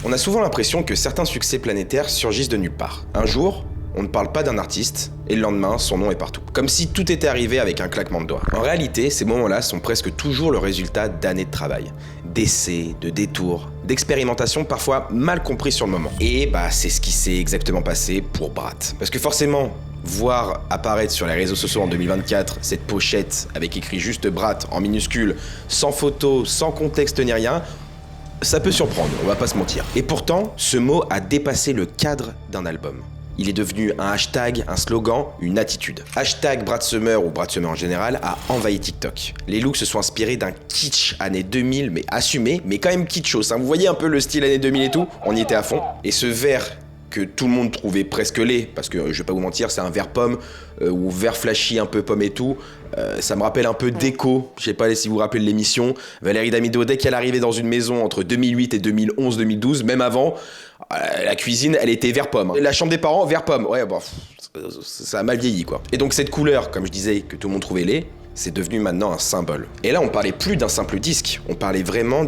On a souvent l'impression que certains succès planétaires surgissent de nulle part. Un jour, on ne parle pas d'un artiste, et le lendemain, son nom est partout. Comme si tout était arrivé avec un claquement de doigts. En réalité, ces moments-là sont presque toujours le résultat d'années de travail. D'essais, de détours, d'expérimentations parfois mal comprises sur le moment. Et c'est ce qui s'est exactement passé pour Brat. Parce que forcément, voir apparaître sur les réseaux sociaux en 2024 cette pochette avec écrit juste Brat en minuscule, sans photo, sans contexte ni rien, ça peut surprendre, on va pas se mentir. Et pourtant, ce mot a dépassé le cadre d'un album. Il est devenu un hashtag, un slogan, une attitude. Hashtag Brat Summer ou Brat Summer en général a envahi TikTok. Les looks se sont inspirés d'un kitsch années 2000, mais assumé, mais quand même kitschos. Vous voyez un peu le style années 2000 et tout, on y était à fond. Et ce vert que tout le monde trouvait presque laid, parce que je vais pas vous mentir, c'est un vert pomme, ou vert flashy un peu pomme et tout. Ça me rappelle un peu Déco, je sais pas si vous vous rappelez de l'émission. Valérie Damido, dès qu'elle arrivait dans une maison entre 2008 et 2011-2012, même avant, la cuisine, elle était vert pomme. La chambre des parents, vert pomme. Ouais, ça a mal vieilli, quoi. Et donc cette couleur, comme je disais, que tout le monde trouvait laid, c'est devenu maintenant un symbole. Et là, on parlait plus d'un simple disque, on parlait vraiment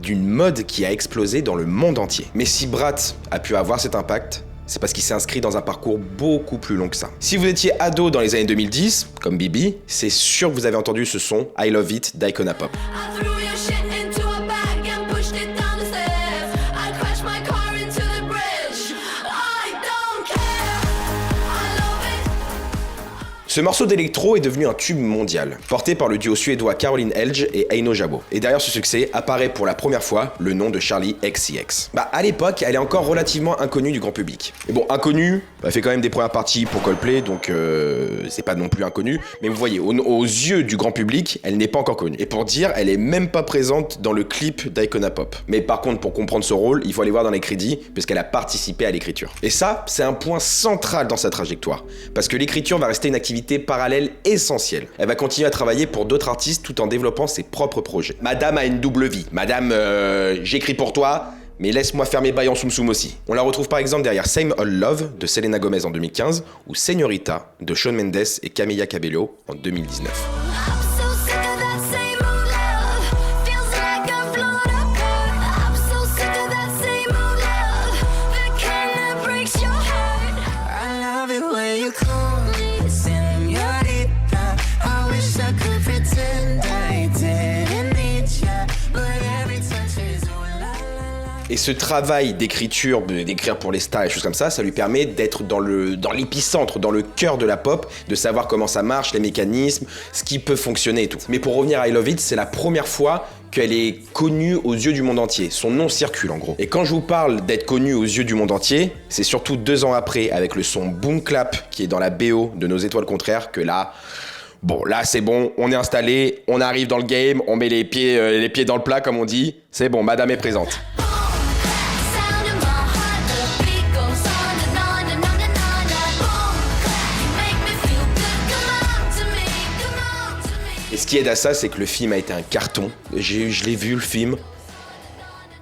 d'une mode qui a explosé dans le monde entier. Mais si Brat a pu avoir cet impact, c'est parce qu'il s'est inscrit dans un parcours beaucoup plus long que ça. Si vous étiez ado dans les années 2010, comme Bibi, c'est sûr que vous avez entendu ce son I Love It d'Icona Pop. Ce morceau d'électro est devenu un tube mondial, porté par le duo suédois Caroline Helge et Eino Jabo. Et derrière ce succès apparaît pour la première fois le nom de Charli XCX. À l'époque, elle est encore relativement inconnue du grand public. Et bon, inconnue, elle fait quand même des premières parties pour Coldplay, donc c'est pas non plus inconnu. Mais vous voyez, aux yeux du grand public, elle n'est pas encore connue. Et pour dire, elle est même pas présente dans le clip d'Icona Pop. Mais par contre, pour comprendre ce rôle, il faut aller voir dans les crédits, puisqu'elle a participé à l'écriture. Et ça, c'est un point central dans sa trajectoire. Parce que l'écriture va rester une activité parallèle essentielle. Elle va continuer à travailler pour d'autres artistes tout en développant ses propres projets. Madame a une double vie. Madame, j'écris pour toi, mais laisse-moi faire mes bails en soum soum aussi. On la retrouve par exemple derrière Same Old Love de Selena Gomez en 2015 ou Señorita de Shawn Mendes et Camila Cabello en 2019. Et ce travail d'écriture, d'écrire pour les stars et choses comme ça lui permet d'être dans l'épicentre, dans le cœur de la pop, de savoir comment ça marche, les mécanismes, ce qui peut fonctionner et tout. Mais pour revenir à I Love It, c'est la première fois qu'elle est connue aux yeux du monde entier. Son nom circule en gros. Et quand je vous parle d'être connue aux yeux du monde entier, c'est surtout 2 ans après, avec le son Boom Clap qui est dans la BO de Nos Étoiles Contraires, que là... Bon, là c'est bon, on est installé, on arrive dans le game, on met les pieds dans le plat comme on dit. C'est bon, madame est présente. Et ce qui aide à ça, c'est que le film a été un carton. Je l'ai vu, le film.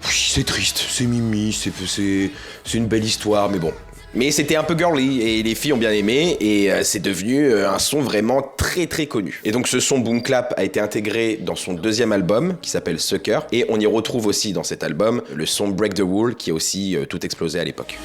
Oui, c'est triste, c'est mimi, c'est une belle histoire, mais bon. Mais c'était un peu girly, et les filles ont bien aimé, et c'est devenu un son vraiment très très connu. Et donc ce son Boom Clap a été intégré dans son 2e album, qui s'appelle Sucker, et on y retrouve aussi dans cet album le son Break the Rule, qui a aussi tout explosé à l'époque.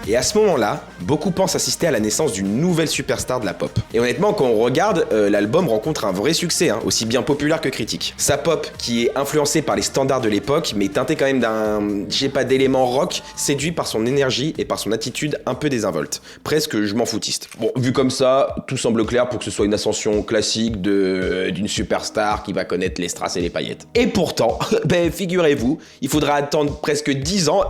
Et à ce moment-là, beaucoup pensent assister à la naissance d'une nouvelle superstar de la pop. Et honnêtement, quand on regarde, l'album rencontre un vrai succès, aussi bien populaire que critique. Sa pop, qui est influencée par les standards de l'époque, mais teintée quand même d'éléments rock, séduit par son énergie et par son attitude un peu désinvolte. Presque je m'en foutiste. Bon, vu comme ça, tout semble clair pour que ce soit une ascension classique d'une superstar qui va connaître les strass et les paillettes. Et pourtant, figurez-vous, il faudra attendre presque 10 ans...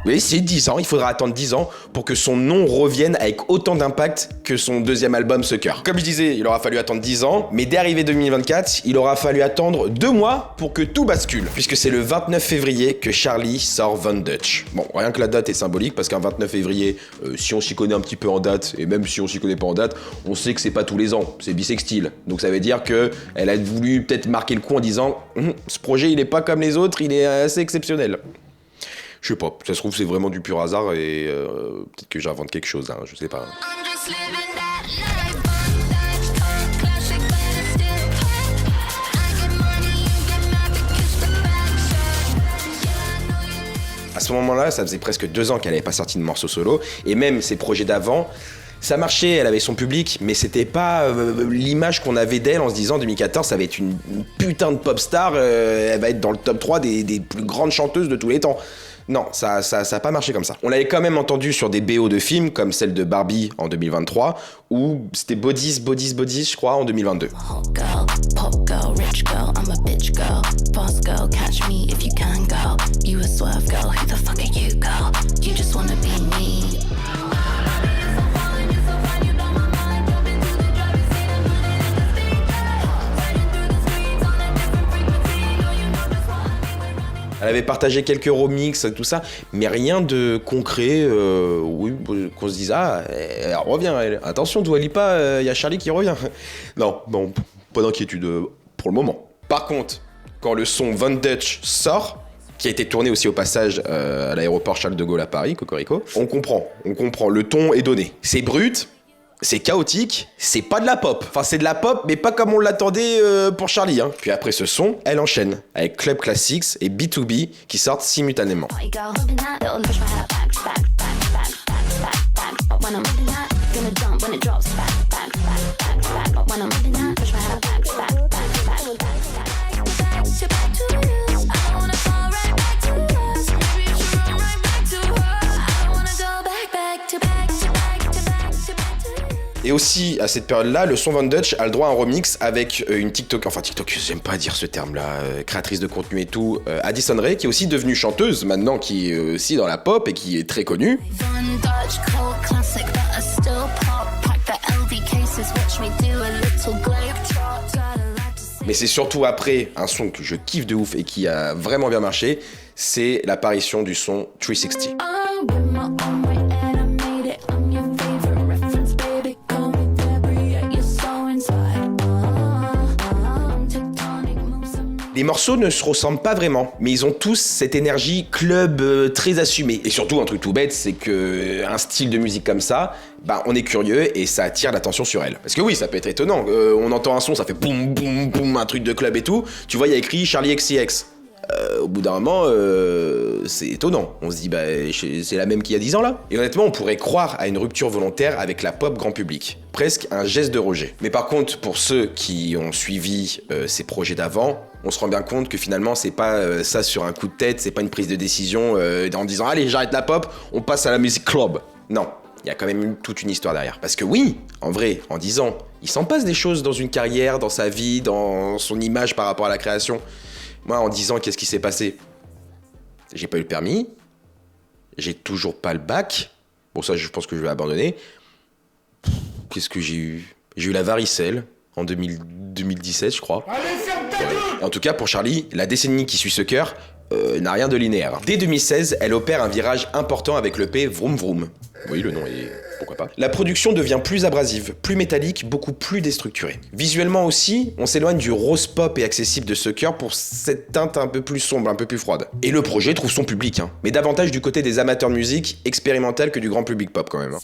Oui, c'est 10 ans, il faudra attendre 10 ans pour que son nom revienne avec autant d'impact que son 2e album Sucker. Comme je disais, il aura fallu attendre 10 ans, mais dès arrivée 2024, il aura fallu attendre 2 mois pour que tout bascule, puisque c'est le 29 février que Charli sort Von Dutch. Bon, rien que la date est symbolique, parce qu'un 29 février, si on s'y connaît un petit peu en date, et même si on s'y connaît pas en date, on sait que c'est pas tous les ans, c'est bissextile. Donc ça veut dire que elle a voulu peut-être marquer le coup en disant ce projet il est pas comme les autres, il est assez exceptionnel. Je sais pas, ça se trouve c'est vraiment du pur hasard et peut-être que j'invente quelque chose, je sais pas. ce moment-là, ça faisait presque 2 ans qu'elle avait pas sorti de morceau solo, et même ses projets d'avant, ça marchait, elle avait son public, mais c'était pas l'image qu'on avait d'elle en se disant 2014, ça va être une putain de pop star, elle va être dans le top 3 des plus grandes chanteuses de tous les temps. Non, ça a pas marché comme ça. On l'avait quand même entendu sur des BO de films, comme celle de Barbie en 2023, ou c'était Bodies, je crois, en 2022. Elle avait partagé quelques remixes, tout ça, mais rien de concret, oui, qu'on se dise, ah, elle revient, elle. Attention, Dua Lipa, y a Charlie qui revient. Non, pas d'inquiétude pour le moment. Par contre, quand le son Von Dutch sort, qui a été tourné aussi au passage à l'aéroport Charles de Gaulle à Paris, Cocorico, on comprend, le ton est donné. C'est brut, c'est chaotique, c'est pas de la pop. Enfin, c'est de la pop, mais pas comme on l'attendait pour Charlie. Hein. Puis après ce son, elle enchaîne avec Club Classics et B2B qui sortent simultanément. Et aussi, à cette période-là, le son Von Dutch a le droit à un remix avec une TikTok, j'aime pas dire ce terme-là, créatrice de contenu et tout, Addison Rae, qui est aussi devenue chanteuse maintenant, qui est aussi dans la pop et qui est très connue. Mais c'est surtout après un son que je kiffe de ouf et qui a vraiment bien marché, c'est l'apparition du son 360. Les morceaux ne se ressemblent pas vraiment, mais ils ont tous cette énergie club très assumée. Et surtout, un truc tout bête, c'est que un style de musique comme ça, on est curieux et ça attire l'attention sur elle. Parce que oui, ça peut être étonnant. On entend un son, ça fait boum, boum, boum, un truc de club et tout. Tu vois, il y a écrit Charlie XCX. Au bout d'un moment, c'est étonnant. On se dit, c'est la même qu'il y a 10 ans là. Et honnêtement, on pourrait croire à une rupture volontaire avec la pop grand public. Presque un geste de rejet. Mais par contre, pour ceux qui ont suivi ces projets d'avant, on se rend bien compte que finalement, c'est pas ça sur un coup de tête, c'est pas une prise de décision en disant, allez, j'arrête la pop, on passe à la musique club. Non. Il y a quand même toute une histoire derrière. Parce que oui, en vrai, en 10 ans, il s'en passe des choses dans une carrière, dans sa vie, dans son image par rapport à la création. Moi, en 10 ans, qu'est-ce qui s'est passé ? J'ai pas eu le permis. J'ai toujours pas le bac. Bon, ça, je pense que je vais abandonner. Qu'est-ce que j'ai eu ? J'ai eu la varicelle en 2017, je crois. Allez, ferme ta gueule ! En tout cas, pour Charlie, la décennie qui suit ce cœur n'a rien de linéaire. Dès 2016, elle opère un virage important avec l'EP Vroom Vroom. Oui, le nom est... pourquoi pas. La production devient plus abrasive, plus métallique, beaucoup plus déstructurée. Visuellement aussi, on s'éloigne du rose pop et accessible de Sucker pour cette teinte un peu plus sombre, un peu plus froide. Et le projet trouve son public, mais davantage du côté des amateurs de musique expérimentale que du grand public pop quand même.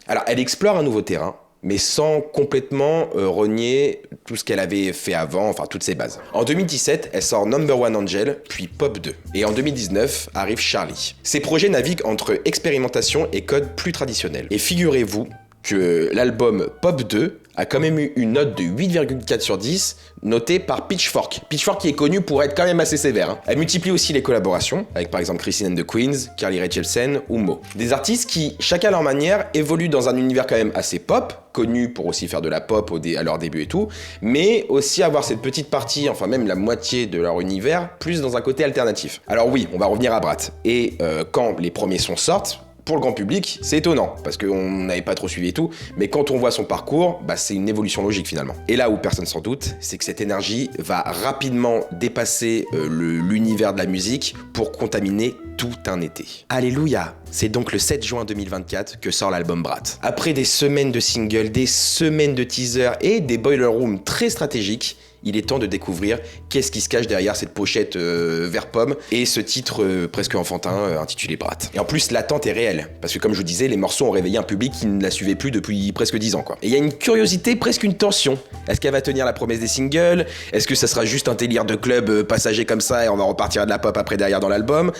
Alors, elle explore un nouveau terrain, mais sans complètement renier tout ce qu'elle avait fait avant, enfin toutes ses bases. En 2017, elle sort Number One Angel, puis Pop 2. Et en 2019, arrive Charlie. Ces projets naviguent entre expérimentation et codes plus traditionnels. Et figurez-vous que l'album Pop 2 a quand même eu une note de 8,4 sur 10, notée par Pitchfork. Pitchfork qui est connu pour être quand même assez sévère. Elle multiplie aussi les collaborations, avec par exemple Christine and the Queens, Carly Rae Jepsen ou Mo. Des artistes qui, chacun à leur manière, évoluent dans un univers quand même assez pop, connus pour aussi faire de la pop à leur début et tout, mais aussi avoir cette petite partie, enfin même la moitié de leur univers, plus dans un côté alternatif. Alors oui, on va revenir à Brat. Et quand les premiers sons sortent, pour le grand public, c'est étonnant, parce qu'on n'avait pas trop suivi et tout, mais quand on voit son parcours, c'est une évolution logique finalement. Et là où personne s'en doute, c'est que cette énergie va rapidement dépasser l'univers de la musique pour contaminer tout un été. Alléluia! C'est donc le 7 juin 2024 que sort l'album Brat. Après des semaines de singles, des semaines de teasers et des boiler rooms très stratégiques, il est temps de découvrir qu'est-ce qui se cache derrière cette pochette vert pomme et ce titre presque enfantin intitulé Brat. Et en plus, l'attente est réelle, parce que comme je vous disais, les morceaux ont réveillé un public qui ne la suivait plus depuis presque 10 ans, quoi. Et il y a une curiosité, presque une tension. Est-ce qu'elle va tenir la promesse des singles? Est-ce que ça sera juste un délire de club passager comme ça et on va repartir à de la pop après derrière dans l'album?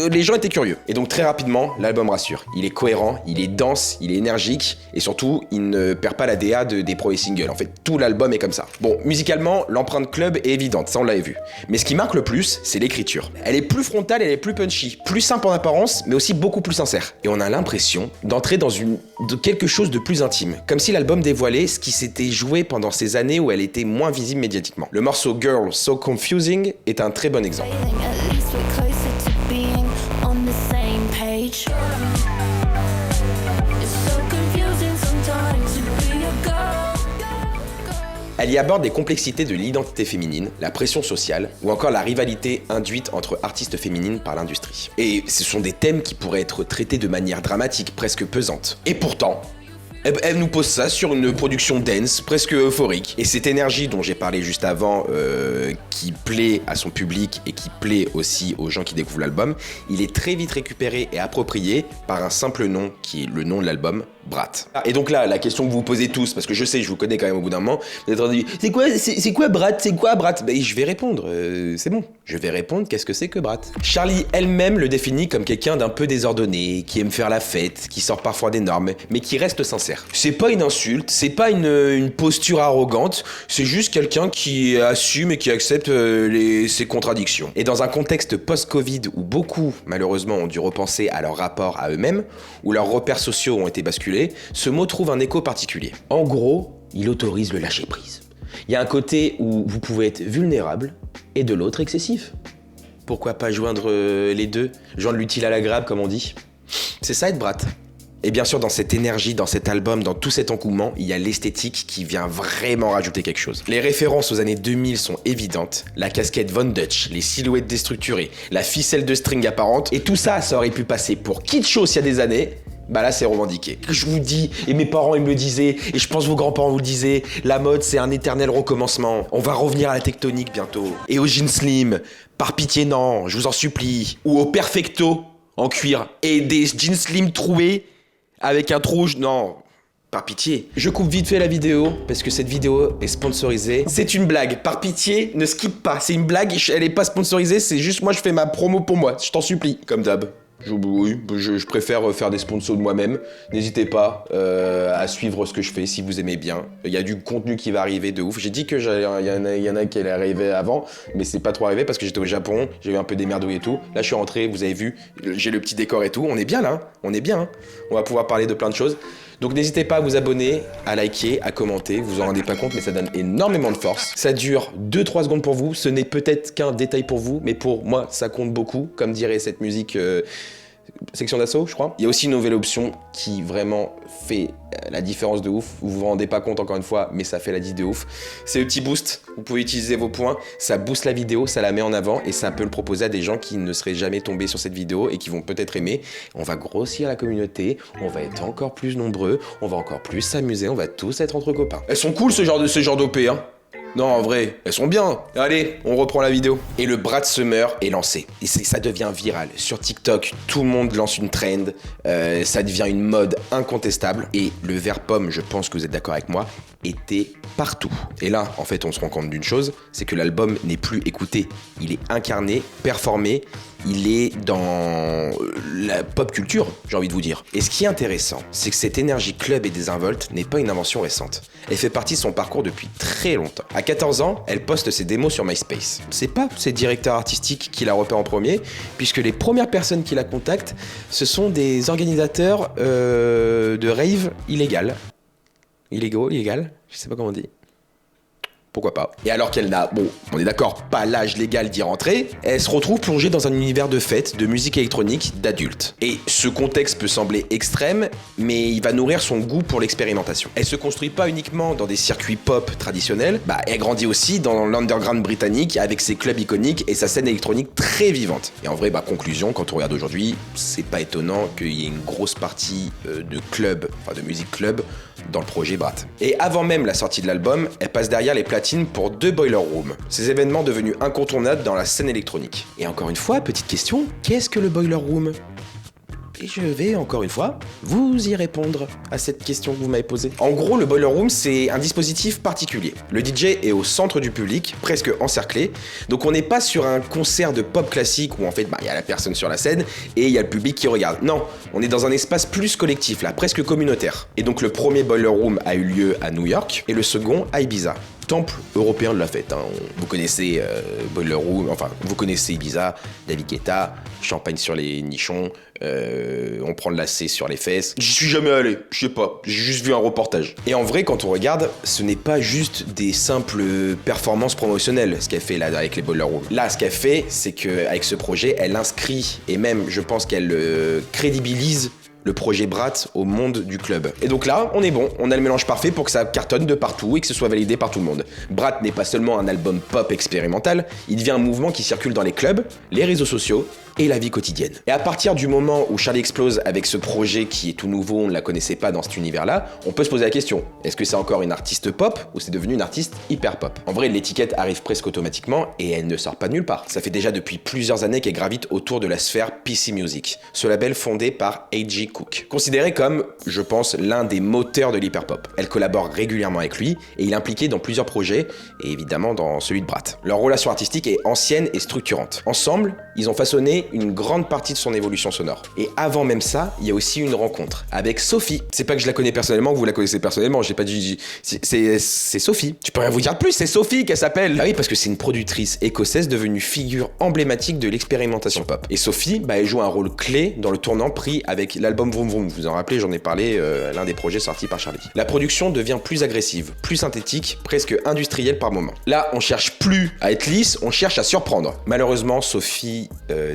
Les gens étaient curieux. Et donc très rapidement, l'album rassure. Il est cohérent, il est dense, il est énergique et surtout, il ne perd pas la DA des premiers singles. En fait, tout l'album est comme ça. Bon, musicalement, l'empreinte club est évidente, ça on l'avait vu. Mais ce qui marque le plus, c'est l'écriture. Elle est plus frontale, elle est plus punchy, plus simple en apparence, mais aussi beaucoup plus sincère. Et on a l'impression d'entrer dans quelque chose de plus intime. Comme si l'album dévoilait ce qui s'était joué pendant ces années où elle était moins visible médiatiquement. Le morceau Girl So Confusing est un très bon exemple. Elle y aborde des complexités de l'identité féminine, la pression sociale ou encore la rivalité induite entre artistes féminines par l'industrie. Et ce sont des thèmes qui pourraient être traités de manière dramatique, presque pesante. Et pourtant, elle nous pose ça sur une production dance, presque euphorique. Et cette énergie dont j'ai parlé juste avant, qui plaît à son public et qui plaît aussi aux gens qui découvrent l'album, il est très vite récupéré et approprié par un simple nom qui est le nom de l'album, Brat. Et donc là, la question que vous vous posez tous, parce que je sais, je vous connais quand même au bout d'un moment, vous êtes en train de dire, c'est quoi Brat? C'est quoi Brat? Ben, je vais répondre, c'est bon. Je vais répondre, qu'est-ce que c'est que Brat? Charlie elle-même le définit comme quelqu'un d'un peu désordonné, qui aime faire la fête, qui sort parfois des normes, mais qui reste sincère. C'est pas une insulte, c'est pas une posture arrogante, c'est juste quelqu'un qui assume et qui accepte ses contradictions. Et dans un contexte post-Covid où beaucoup, malheureusement, ont dû repenser à leur rapport à eux-mêmes, où leurs repères sociaux ont été basculés, ce mot trouve un écho particulier. En gros, il autorise le lâcher-prise. Il y a un côté où vous pouvez être vulnérable et de l'autre excessif. Pourquoi pas joindre les deux? Joindre l'utile à l'agréable, comme on dit. C'est ça être Brat. Et bien sûr, dans cette énergie, dans cet album, dans tout cet engouement, il y a l'esthétique qui vient vraiment rajouter quelque chose. Les références aux années 2000 sont évidentes. La casquette Von Dutch, les silhouettes déstructurées, la ficelle de string apparente, et tout ça, ça aurait pu passer pour kitschos il y a des années. Bah là c'est revendiqué. Je vous dis, et mes parents ils me le disaient, et je pense vos grands-parents vous le disaient, la mode c'est un éternel recommencement. On va revenir à la tectonique bientôt. Et au jean slim, par pitié non, je vous en supplie. Ou au perfecto, en cuir. Et des jeans slim troués, avec un trou rouge, non. Par pitié. Je coupe vite fait la vidéo, parce que cette vidéo est sponsorisée. C'est une blague, par pitié, ne skip pas. C'est une blague, elle est pas sponsorisée, c'est juste moi je fais ma promo pour moi, je t'en supplie. Comme d'hab. Je préfère faire des sponsors de moi-même. N'hésitez pas à suivre ce que je fais si vous aimez bien. Il y a du contenu qui va arriver de ouf. J'ai dit que il y en a qui allait arriver avant, mais c'est pas trop arrivé parce que j'étais au Japon, j'ai eu un peu des merdouilles et tout. Là je suis rentré, vous avez vu, j'ai le petit décor et tout. On est bien là, on est bien. Hein. On va pouvoir parler de plein de choses. Donc n'hésitez pas à vous abonner, à liker, à commenter, vous vous en rendez pas compte mais ça donne énormément de force. Ça dure 2-3 secondes pour vous, ce n'est peut-être qu'un détail pour vous, mais pour moi ça compte beaucoup, comme dirait cette musique Section d'Assaut je crois. Il y a aussi une nouvelle option qui vraiment fait la différence de ouf, vous vous rendez pas compte encore une fois, mais ça fait la différence de ouf. C'est le petit boost, vous pouvez utiliser vos points, ça booste la vidéo, ça la met en avant et ça peut le proposer à des gens qui ne seraient jamais tombés sur cette vidéo et qui vont peut-être aimer. On va grossir la communauté, on va être encore plus nombreux, on va encore plus s'amuser, on va tous être entre copains. Elles sont cool ce genre d'OP hein. Non, en vrai, elles sont bien. Allez, on reprend la vidéo. Et le Brat Summer est lancé. Et ça devient viral. Sur TikTok, tout le monde lance une trend. Ça devient une mode incontestable. Et le vert pomme, je pense que vous êtes d'accord avec moi, était partout. Et là, en fait, on se rend compte d'une chose, c'est que l'album n'est plus écouté. Il est incarné, performé. Il est dans la pop culture, j'ai envie de vous dire. Et ce qui est intéressant, c'est que cette énergie club et désinvolte n'est pas une invention récente. Elle fait partie de son parcours depuis très longtemps. À 14 ans, elle poste ses démos sur MySpace. C'est pas ses directeurs artistiques qui la repèrent en premier, puisque les premières personnes qui la contactent, ce sont des organisateurs de rave illégales. Illégal, je sais pas comment on dit. Pourquoi pas. Et alors qu'elle n'a, bon, on est d'accord, pas l'âge légal d'y rentrer, elle se retrouve plongée dans un univers de fête, de musique électronique, d'adultes. Et ce contexte peut sembler extrême, mais il va nourrir son goût pour l'expérimentation. Elle se construit pas uniquement dans des circuits pop traditionnels, elle grandit aussi dans l'underground britannique avec ses clubs iconiques et sa scène électronique très vivante. Et en vrai, conclusion, quand on regarde aujourd'hui, c'est pas étonnant qu'il y ait une grosse partie de musique club, dans le projet Brat. Et avant même la sortie de l'album, elle passe derrière les platines platine pour 2 Boiler Room, ces événements devenus incontournables dans la scène électronique. Et encore une fois, petite question, qu'est-ce que le Boiler Room ? Et je vais, encore une fois, vous y répondre à cette question que vous m'avez posée. En gros, le Boiler Room, c'est un dispositif particulier. Le DJ est au centre du public, presque encerclé. Donc on n'est pas sur un concert de pop classique où en fait, y a la personne sur la scène et il y a le public qui regarde. Non, on est dans un espace plus collectif, là, presque communautaire. Et donc le premier Boiler Room a eu lieu à New York et le second à Ibiza. Temple européen de la fête. Vous connaissez Boiler Room, enfin, vous connaissez Ibiza, David Guetta, champagne sur les nichons, on prend le lacet sur les fesses. J'y suis jamais allé, je sais pas, j'ai juste vu un reportage. Et en vrai, quand on regarde, ce n'est pas juste des simples performances promotionnelles, ce qu'elle fait là avec les Boiler Room. Là, ce qu'elle fait, c'est qu'avec ce projet, elle inscrit, et même, je pense qu'elle crédibilise le projet Brat au monde du club. Et donc là, on est bon, on a le mélange parfait pour que ça cartonne de partout et que ce soit validé par tout le monde. Brat n'est pas seulement un album pop expérimental, il devient un mouvement qui circule dans les clubs, les réseaux sociaux et la vie quotidienne. Et à partir du moment où Charli explose avec ce projet qui est tout nouveau, on ne la connaissait pas dans cet univers-là, on peut se poser la question, est-ce que c'est encore une artiste pop ou c'est devenu une artiste hyper pop ? En vrai, l'étiquette arrive presque automatiquement et elle ne sort pas de nulle part. Ça fait déjà depuis plusieurs années qu'elle gravite autour de la sphère PC Music, ce label fondé par A.G. Cook. Considéré comme, je pense, l'un des moteurs de l'hyperpop. Elle collabore régulièrement avec lui et il est impliqué dans plusieurs projets et évidemment dans celui de Brat. Leur relation artistique est ancienne et structurante. Ensemble, ils ont façonné une grande partie de son évolution sonore. Et avant même ça, il y a aussi une rencontre avec Sophie. C'est pas que je la connais personnellement, que vous la connaissez personnellement, j'ai pas dit... C'est Sophie. Tu peux rien vous dire de plus, c'est Sophie qu'elle s'appelle. Ah oui, parce que c'est une productrice écossaise devenue figure emblématique de l'expérimentation pop. Et Sophie, elle joue un rôle clé dans le tournant pris avec l'album Vroom Vroom. Vous vous en rappelez, j'en ai parlé, l'un des projets sortis par Charli. La production devient plus agressive, plus synthétique, presque industrielle par moment. Là, on cherche plus à être lisse, on cherche à surprendre. Malheureusement, Sophie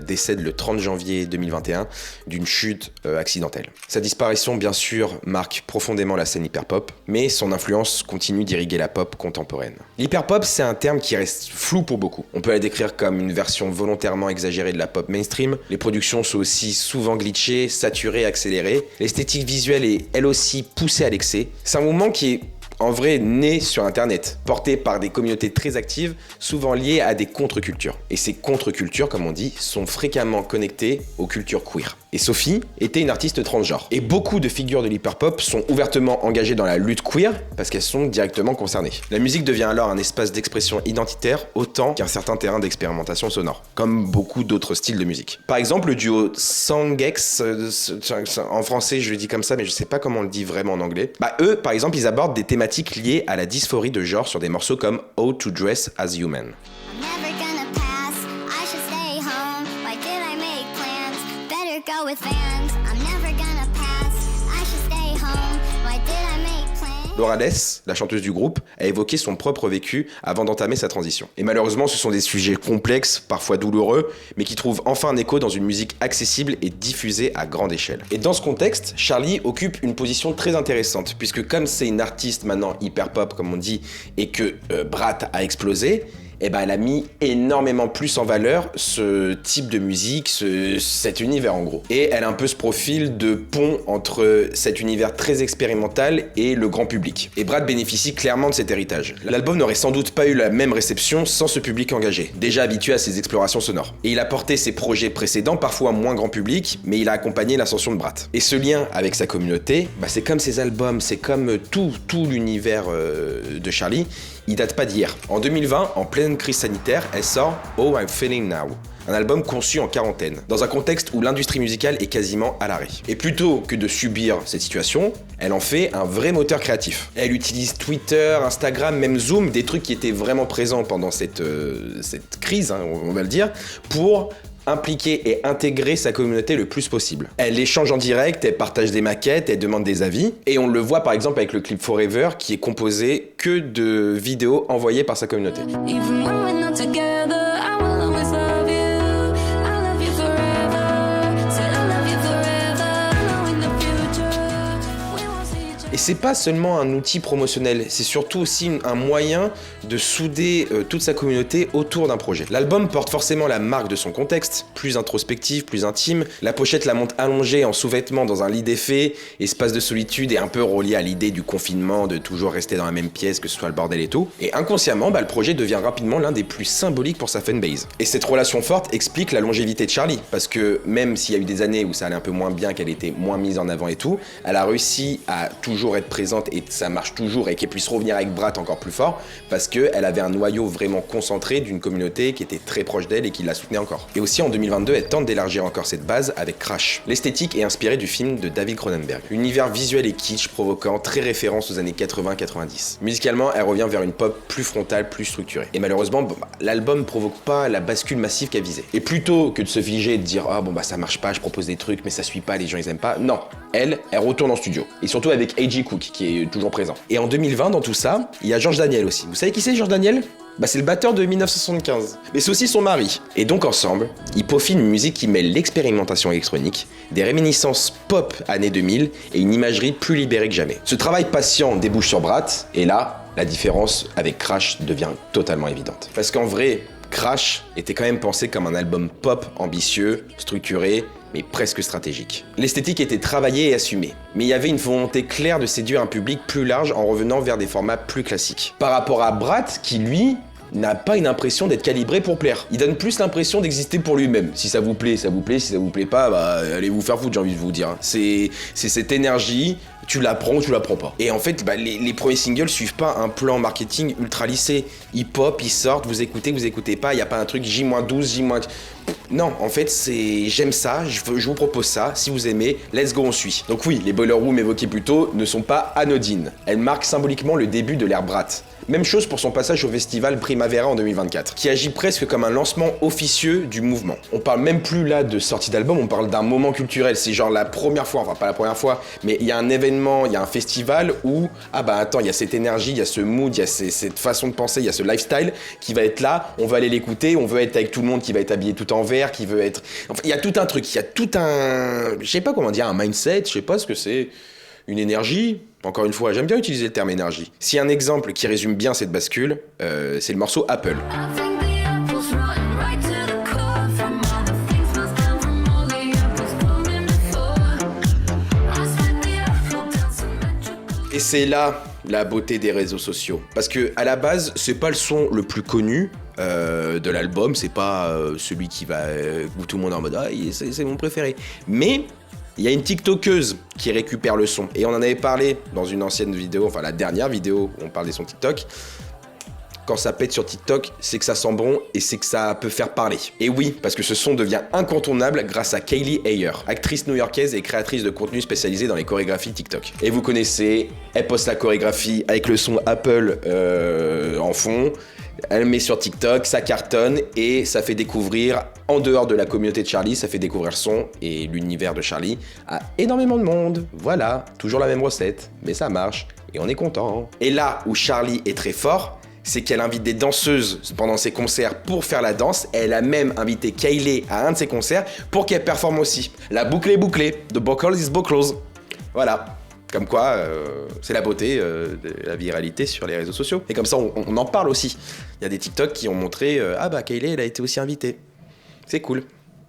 décède le 30 janvier 2021 d'une chute accidentelle. Sa disparition, bien sûr, marque profondément la scène hyperpop, mais son influence continue d'irriguer la pop contemporaine. L'hyperpop, c'est un terme qui reste flou pour beaucoup. On peut la décrire comme une version volontairement exagérée de la pop mainstream. Les productions sont aussi souvent glitchées, saturées, accélérées. L'esthétique visuelle est elle aussi poussée à l'excès. C'est un mouvement qui est en vrai né sur internet, porté par des communautés très actives, souvent liées à des contre-cultures. Et ces contre-cultures, comme on dit, sont fréquemment connectées aux cultures queer. Et Sophie était une artiste transgenre. Et beaucoup de figures de l'hyperpop sont ouvertement engagées dans la lutte queer parce qu'elles sont directement concernées. La musique devient alors un espace d'expression identitaire autant qu'un certain terrain d'expérimentation sonore, comme beaucoup d'autres styles de musique. Par exemple, le duo Sangex, en français je le dis comme ça mais je sais pas comment on le dit vraiment en anglais, eux par exemple ils abordent des thématiques liées à la dysphorie de genre sur des morceaux comme How to Dress as Human. Laura Less, la chanteuse du groupe, a évoqué son propre vécu avant d'entamer sa transition. Et malheureusement, ce sont des sujets complexes, parfois douloureux, mais qui trouvent enfin un écho dans une musique accessible et diffusée à grande échelle. Et dans ce contexte, Charli occupe une position très intéressante, puisque comme c'est une artiste maintenant hyper pop, comme on dit, et que Brat a explosé, elle a mis énormément plus en valeur ce type de musique, cet univers en gros. Et elle a un peu ce profil de pont entre cet univers très expérimental et le grand public. Et Brat bénéficie clairement de cet héritage. L'album n'aurait sans doute pas eu la même réception sans ce public engagé, déjà habitué à ses explorations sonores. Et il a porté ses projets précédents, parfois moins grand public, mais il a accompagné l'ascension de Brat. Et ce lien avec sa communauté, c'est comme ses albums, c'est comme tout l'univers de Charli. Il date pas d'hier. En 2020, en pleine crise sanitaire, elle sort Oh I'm Feeling Now, un album conçu en quarantaine, dans un contexte où l'industrie musicale est quasiment à l'arrêt. Et plutôt que de subir cette situation, elle en fait un vrai moteur créatif. Elle utilise Twitter, Instagram, même Zoom, des trucs qui étaient vraiment présents pendant cette crise, on va le dire, pour impliquer et intégrer sa communauté le plus possible. Elle échange en direct, elle partage des maquettes, elle demande des avis, et on le voit par exemple avec le clip Forever qui est composé que de vidéos envoyées par sa communauté. Et c'est pas seulement un outil promotionnel, c'est surtout aussi un moyen de souder toute sa communauté autour d'un projet. L'album porte forcément la marque de son contexte, plus introspectif, plus intime. La pochette la montre allongée en sous-vêtements dans un lit défait, espace de solitude et un peu relié à l'idée du confinement, de toujours rester dans la même pièce, que ce soit le bordel et tout. Et inconsciemment, le projet devient rapidement l'un des plus symboliques pour sa fanbase. Et cette relation forte explique la longévité de Charli, parce que même s'il y a eu des années où ça allait un peu moins bien, qu'elle était moins mise en avant et tout, elle a réussi à toujours être présente et ça marche toujours et qu'elle puisse revenir avec Brat encore plus fort, parce qu'elle avait un noyau vraiment concentré d'une communauté qui était très proche d'elle et qui la soutenait encore. Et aussi en 2022, elle tente d'élargir encore cette base avec Crash. L'esthétique est inspirée du film de David Cronenberg. Univers visuel et kitsch provoquant très référence aux années 80-90. Musicalement, elle revient vers une pop plus frontale, plus structurée. Et malheureusement, l'album provoque pas la bascule massive qu'elle visait. Et plutôt que de se figer et de dire ça marche pas, je propose des trucs mais ça suit pas, les gens ils aiment pas, non. Elle retourne en studio. Et surtout avec A.G. Cook qui est toujours présent. Et en 2020, dans tout ça, il y a George Daniel aussi. Vous savez qui c'est George Daniel ? C'est le batteur de 1975. Mais c'est aussi son mari. Et donc ensemble, ils peaufinent une musique qui mêle l'expérimentation électronique, des réminiscences pop années 2000 et une imagerie plus libérée que jamais. Ce travail patient débouche sur Brat, et là, la différence avec Crash devient totalement évidente. Parce qu'en vrai, Crash était quand même pensé comme un album pop ambitieux, structuré, mais presque stratégique. L'esthétique était travaillée et assumée, mais il y avait une volonté claire de séduire un public plus large en revenant vers des formats plus classiques. Par rapport à Brat, qui lui n'a pas une impression d'être calibré pour plaire. Il donne plus l'impression d'exister pour lui-même. Si ça vous plaît, ça vous plaît. Si ça vous plaît pas, allez vous faire foutre, j'ai envie de vous dire. C'est cette énergie, tu la prends ou tu la prends pas. Et en fait, les premiers singles suivent pas un plan marketing ultra lissé. Ils pop, ils sortent, vous écoutez pas, il y a pas un truc J-12, J-... Non, en fait, c'est j'aime ça, je vous propose ça, si vous aimez, let's go, on suit. Donc oui, les Boiler Room évoqués plus tôt ne sont pas anodines. Elles marquent symboliquement le début de l'ère Brat. Même chose pour son passage au festival Primavera en 2024, qui agit presque comme un lancement officieux du mouvement. On parle même plus là de sortie d'album, on parle d'un moment culturel. C'est genre la première fois, enfin pas la première fois, mais il y a un événement, il y a un festival où, il y a cette énergie, il y a ce mood, il y a cette façon de penser, il y a ce lifestyle qui va être là, on va aller l'écouter, on veut être avec tout le monde qui va être habillé tout en vert, qui veut être... Enfin, il y a tout un truc, il y a tout un... Je sais pas comment dire, un mindset, je sais pas ce que c'est... Une énergie, encore une fois, j'aime bien utiliser le terme énergie. Si un exemple qui résume bien cette bascule, c'est le morceau Apple. Et c'est là la beauté des réseaux sociaux. Parce que à la base, c'est pas le son le plus connu de l'album, c'est pas celui qui va où tout le monde est en mode c'est mon préféré. Mais il y a une TikTokeuse qui récupère le son. Et on en avait parlé dans une ancienne vidéo, enfin la dernière vidéo où on parle des sons TikTok. Quand ça pète sur TikTok, c'est que ça sent bon et c'est que ça peut faire parler. Et oui, parce que ce son devient incontournable grâce à Kaylee Ayer, actrice new-yorkaise et créatrice de contenu spécialisée dans les chorégraphies TikTok. Et vous connaissez, elle poste la chorégraphie avec le son Apple en fond. Elle met sur TikTok, ça cartonne et ça fait découvrir, en dehors de la communauté de Charli, ça fait découvrir le son et l'univers de Charli à énormément de monde. Voilà, toujours la même recette, mais ça marche et on est content. Et là où Charli est très fort, c'est qu'elle invite des danseuses pendant ses concerts pour faire la danse. Elle a même invité Kylie à un de ses concerts pour qu'elle performe aussi. La boucle est bouclée, the buckle is buckled. Voilà. Comme quoi, c'est la beauté de la viralité sur les réseaux sociaux. Et comme ça, on en parle aussi. Il y a des TikTok qui ont montré Kylie, elle a été aussi invitée. C'est cool. Et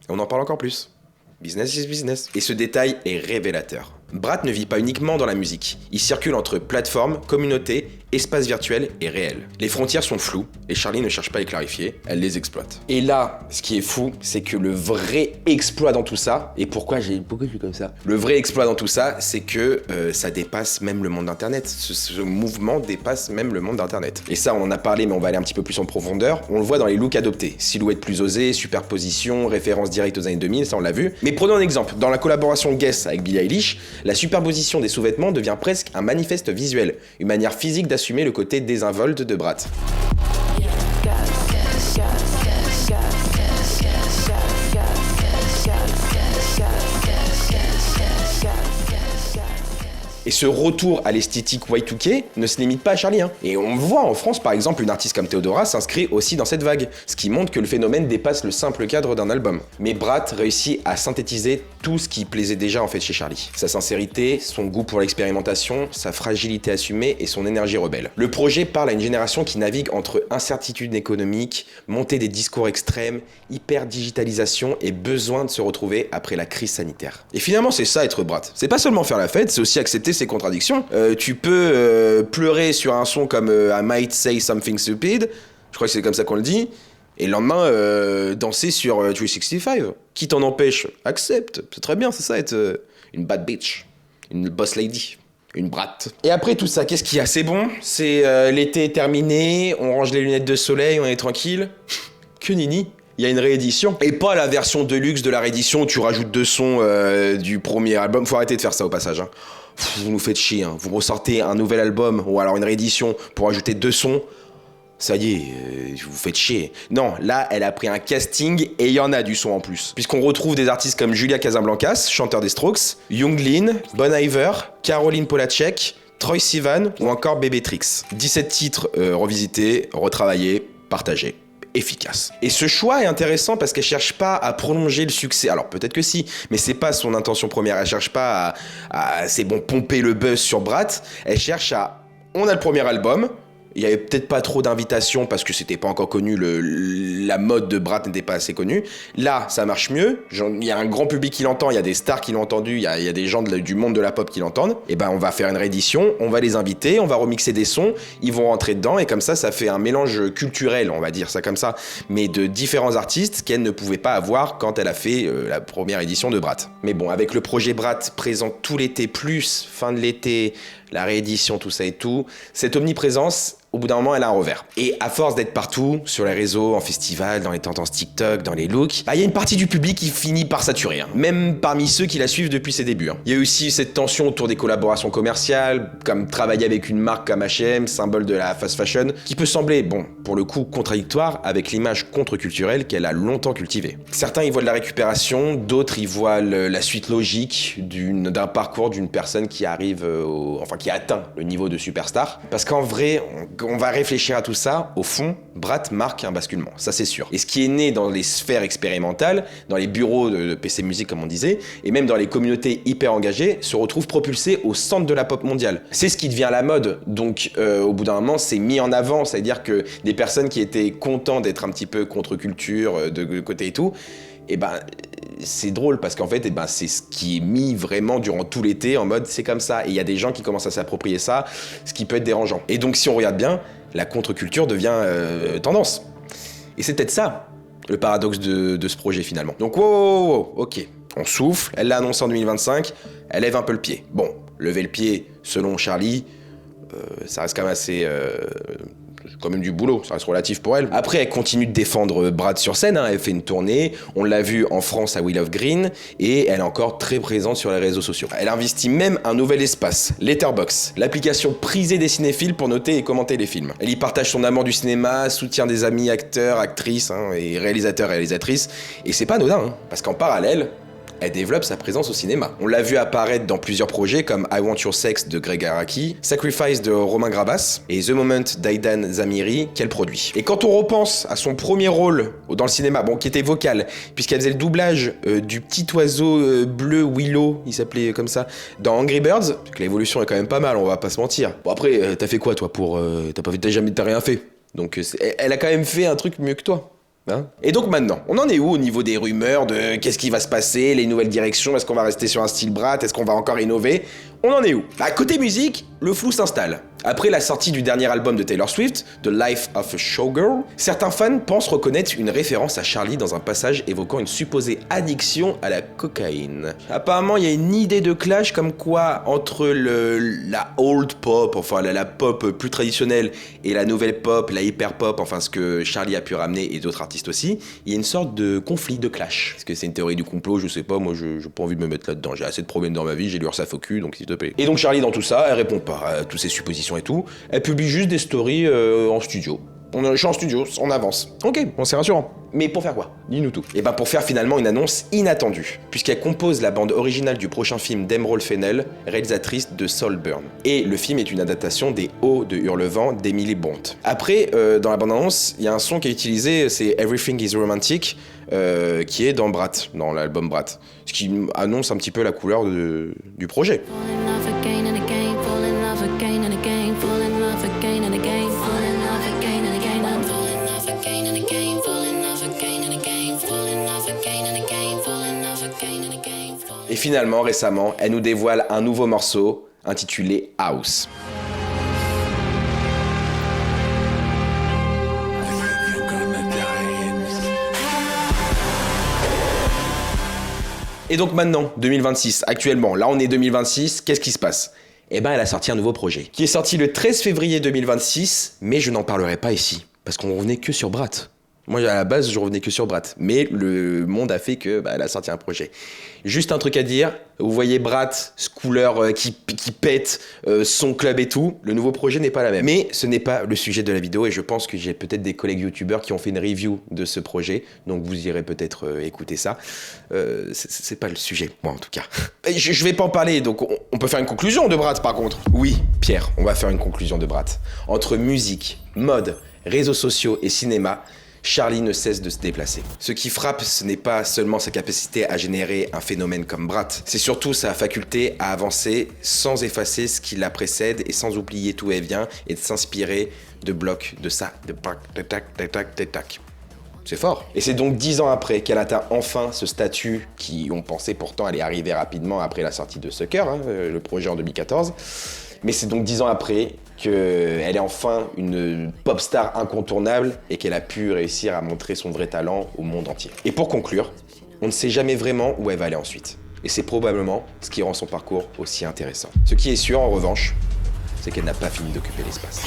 on en parle encore plus. Business is business. Et ce détail est révélateur. Brat ne vit pas uniquement dans la musique. Il circule entre plateformes, communautés, espaces virtuels et réels. Les frontières sont floues et Charli ne cherche pas à les clarifier, elle les exploite. Et là, ce qui est fou, c'est que le vrai exploit dans tout ça, et pourquoi je suis comme ça ? Le vrai exploit dans tout ça, c'est que ça dépasse même le monde d'Internet. Ce mouvement dépasse même le monde d'Internet. Et ça, on en a parlé, mais on va aller un petit peu plus en profondeur. On le voit dans les looks adoptés. Silhouettes plus osées, superposition, référence directe aux années 2000, ça on l'a vu. Mais prenons un exemple. Dans la collaboration Guess avec Billie Eilish, la superposition des sous-vêtements devient presque un manifeste visuel, une manière physique d'assumer le côté désinvolte de Brat. Et ce retour à l'esthétique Y2K ne se limite pas à Charlie. Et on voit en France, par exemple, une artiste comme Theodora s'inscrit aussi dans cette vague, ce qui montre que le phénomène dépasse le simple cadre d'un album. Mais Brat réussit à synthétiser tout ce qui plaisait déjà en fait chez Charlie. Sa sincérité, son goût pour l'expérimentation, sa fragilité assumée et son énergie rebelle. Le projet parle à une génération qui navigue entre incertitude économique, montée des discours extrêmes, hyper-digitalisation et besoin de se retrouver après la crise sanitaire. Et finalement, c'est ça être Brat. C'est pas seulement faire la fête, c'est aussi accepter ses contradictions. Tu peux pleurer sur un son comme I Might Say Something Stupid, je crois que c'est comme ça qu'on le dit, et le lendemain, danser sur 365. Qui t'en empêche? Accepte. C'est très bien, c'est ça, être une bad bitch, une boss lady. Une bratte. Et après tout ça, qu'est-ce qu'il y a? C'est bon, c'est l'été est terminé, on range les lunettes de soleil, on est tranquille. Que nini, il y a une réédition. Et pas la version deluxe de la réédition où tu rajoutes 2 sons du premier album. Faut arrêter de faire ça au passage. Vous nous faites chier. Vous ressortez un nouvel album ou alors une réédition pour ajouter 2 sons. Ça y est, vous faites chier. Non, là, elle a pris un casting et il y en a du son en plus. Puisqu'on retrouve des artistes comme Julia Casablancas, chanteur des Strokes, Young Lean, Bon Iver, Caroline Polachek, Troye Sivan ou encore Bébé Trix. 17 titres revisités, retravaillés, partagés. Efficace. Et ce choix est intéressant parce qu'elle cherche pas à prolonger le succès. Alors peut-être que si, mais c'est pas son intention première. Elle cherche pas à c'est bon, pomper le buzz sur Brat. Elle cherche à... On a le premier album. Il y avait peut-être pas trop d'invitations parce que c'était pas encore connu, la mode de Brat n'était pas assez connue. Là, ça marche mieux. Il y a un grand public qui l'entend, il y a des stars qui l'ont entendu, il y a des gens du monde de la pop qui l'entendent. Et ben, on va faire une réédition, on va les inviter, on va remixer des sons, ils vont rentrer dedans et comme ça fait un mélange culturel, on va dire ça comme ça, mais de différents artistes qu'elle ne pouvait pas avoir quand elle a fait la première édition de Brat. Mais bon, avec le projet Brat présent tout l'été plus fin de l'été, la réédition, tout ça et tout, cette omniprésence, au bout d'un moment, elle a un revers. Et à force d'être partout, sur les réseaux, en festival, dans les tendances TikTok, dans les looks, il y a une partie du public qui finit par saturer, même parmi ceux qui la suivent depuis ses débuts. Il y a aussi cette tension autour des collaborations commerciales, comme travailler avec une marque comme H&M, symbole de la fast fashion, qui peut sembler, bon, pour le coup, contradictoire avec l'image contre-culturelle qu'elle a longtemps cultivée. Certains y voient de la récupération, d'autres y voient la suite logique d'un parcours d'une personne qui arrive qui atteint le niveau de superstar. Parce qu'en vrai, on va réfléchir à tout ça, au fond, Brat marque un basculement, ça c'est sûr. Et ce qui est né dans les sphères expérimentales, dans les bureaux de PC Music comme on disait, et même dans les communautés hyper engagées, se retrouve propulsé au centre de la pop mondiale. C'est ce qui devient la mode, donc au bout d'un moment c'est mis en avant, c'est-à-dire que des personnes qui étaient contents d'être un petit peu contre-culture, de côté et tout, et ben c'est drôle parce qu'en fait c'est ce qui est mis vraiment durant tout l'été en mode c'est comme ça et il y a des gens qui commencent à s'approprier ça, ce qui peut être dérangeant. Et donc si on regarde bien, la contre-culture devient tendance. Et c'est peut-être ça le paradoxe de ce projet finalement. Donc wow, ok, on souffle, elle l'a annoncé en 2025, elle lève un peu le pied. Bon, lever le pied selon Charlie, ça reste quand même assez... quand même du boulot, ça reste relatif pour elle. Après, elle continue de défendre Brat sur scène, elle fait une tournée, on l'a vu en France à Wheel of Green, et elle est encore très présente sur les réseaux sociaux. Elle investit même un nouvel espace, Letterboxd, l'application prisée des cinéphiles pour noter et commenter les films. Elle y partage son amour du cinéma, soutient des amis acteurs, actrices, et réalisateurs et réalisatrices, et c'est pas anodin, parce qu'en parallèle, elle développe sa présence au cinéma. On l'a vu apparaître dans plusieurs projets comme I Want Your Sex de Greg Araki, Sacrifice de Romain Grabas et The Moment d'Aidan Zamiri qu'elle produit. Et quand on repense à son premier rôle dans le cinéma, bon, qui était vocal, puisqu'elle faisait le doublage du petit oiseau bleu Willow, il s'appelait comme ça, dans Angry Birds, que l'évolution est quand même pas mal, on va pas se mentir. Bon après, t'as fait quoi toi pour... t'as rien fait. Donc elle a quand même fait un truc mieux que toi. Et donc maintenant, on en est où au niveau des rumeurs de qu'est-ce qui va se passer, les nouvelles directions, est-ce qu'on va rester sur un style Brat, est-ce qu'on va encore innover? On en est où? Côté musique, le flou s'installe. Après la sortie du dernier album de Taylor Swift, The Life of a Showgirl, certains fans pensent reconnaître une référence à Charlie dans un passage évoquant une supposée addiction à la cocaïne. Apparemment, il y a une idée de clash comme quoi entre la old pop, enfin la pop plus traditionnelle, et la nouvelle pop, la hyper pop, enfin ce que Charlie a pu ramener et d'autres artistes aussi, il y a une sorte de conflit, de clash. Est-ce que c'est une théorie du complot? Je sais pas, moi j'ai pas envie de me mettre là-dedans. J'ai assez de problèmes dans ma vie, j'ai lu ça faux cul, donc s'il te plaît. Et donc Charlie dans tout ça, elle répond pas à toutes ces suppositions et tout, elle publie juste des stories en studio. je suis en studio, on avance. Ok, bon c'est rassurant. Mais pour faire quoi? Dis-nous tout. Et pour faire finalement une annonce inattendue, puisqu'elle compose la bande originale du prochain film d'Emerald Fennell, réalisatrice de Saltburn. Et le film est une adaptation des Hauts de Hurlevent d'Emily Bont. Après, dans la bande-annonce, il y a un son qui est utilisé, c'est Everything is Romantic, qui est dans Brat, dans l'album Brat. Ce qui annonce un petit peu la couleur du projet. Et finalement, récemment, elle nous dévoile un nouveau morceau intitulé House. Et donc maintenant, 2026, actuellement, là on est 2026, qu'est-ce qui se passe? Elle a sorti un nouveau projet, qui est sorti le 13 février 2026, mais je n'en parlerai pas ici, parce qu'on revenait que sur Brat. Moi, à la base, je revenais que sur Brat. Mais le monde a fait que, elle a sorti un projet. Juste un truc à dire. Vous voyez Brat, ce couleur qui pète, son club et tout. Le nouveau projet n'est pas la même. Mais ce n'est pas le sujet de la vidéo et je pense que j'ai peut-être des collègues youtubeurs qui ont fait une review de ce projet. Donc vous irez peut-être écouter ça. C'est pas le sujet, moi en tout cas. Je vais pas en parler, donc on peut faire une conclusion de Brat par contre. Oui, Pierre, on va faire une conclusion de Brat. Entre musique, mode, réseaux sociaux et cinéma, Charlie ne cesse de se déplacer. Ce qui frappe, ce n'est pas seulement sa capacité à générer un phénomène comme Brat, c'est surtout sa faculté à avancer sans effacer ce qui la précède et sans oublier tout et vient et de s'inspirer de blocs, de ça, de tac, de tac, de tac, de tac. C'est fort. Et c'est donc 10 ans après qu'elle atteint enfin ce statut qui, on pensait pourtant aller arriver rapidement après la sortie de Sucker, le projet en 2014. Mais c'est donc 10 ans après qu'elle est enfin une pop star incontournable et qu'elle a pu réussir à montrer son vrai talent au monde entier. Et pour conclure, on ne sait jamais vraiment où elle va aller ensuite. Et c'est probablement ce qui rend son parcours aussi intéressant. Ce qui est sûr en revanche, c'est qu'elle n'a pas fini d'occuper l'espace.